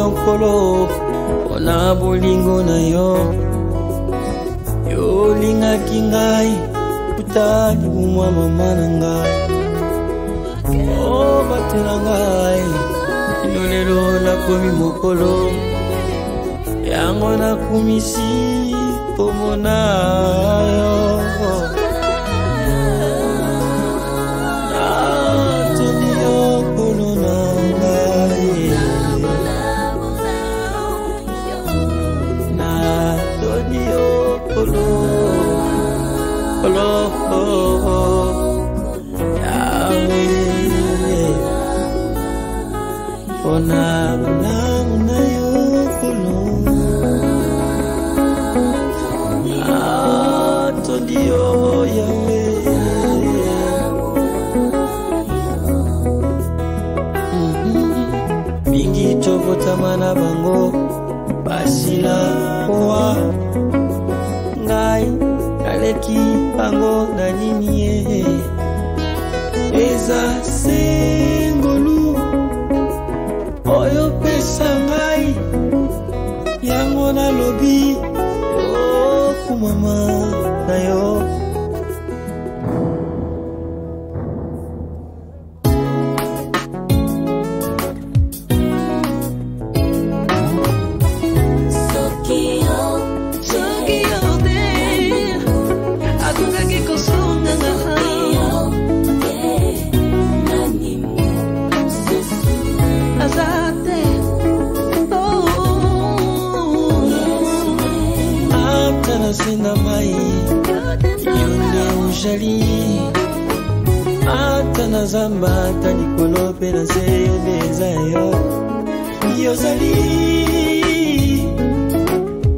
Nkolo ona bolingo na yo yo lingaki ngai kutali bumwa mama na ngai o batela ngai ino lelo nakomi mokolo yango nakumisi pomona yo mingi chokotama bango basila kwa ngai aleki bango na nini eza sengolu oyo pesa ngai yango na lobi o kumama na yo sina mai yonde ujali ata na zamba ata likolo pe na se yonde eza yo yozali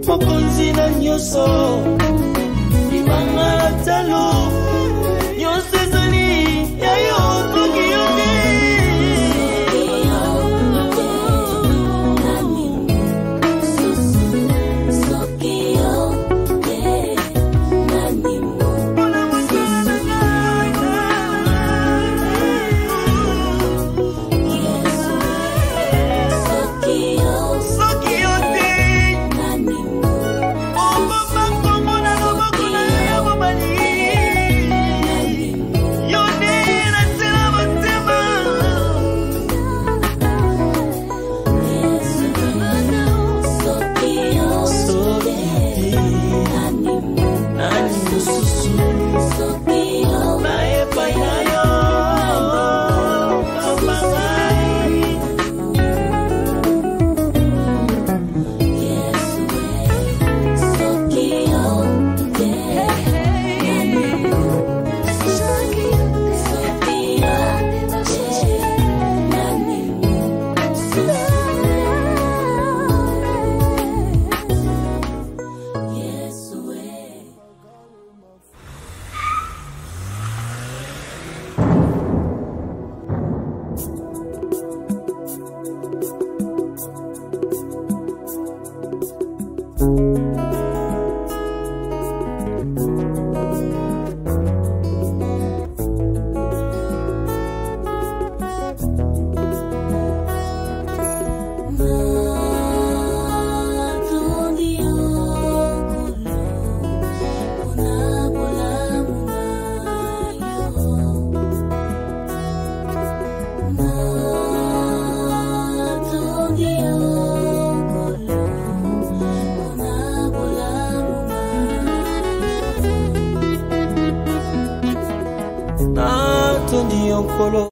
mokonzi na nyonso libanga talo nyonso ezali ya yo toki yote Nkolo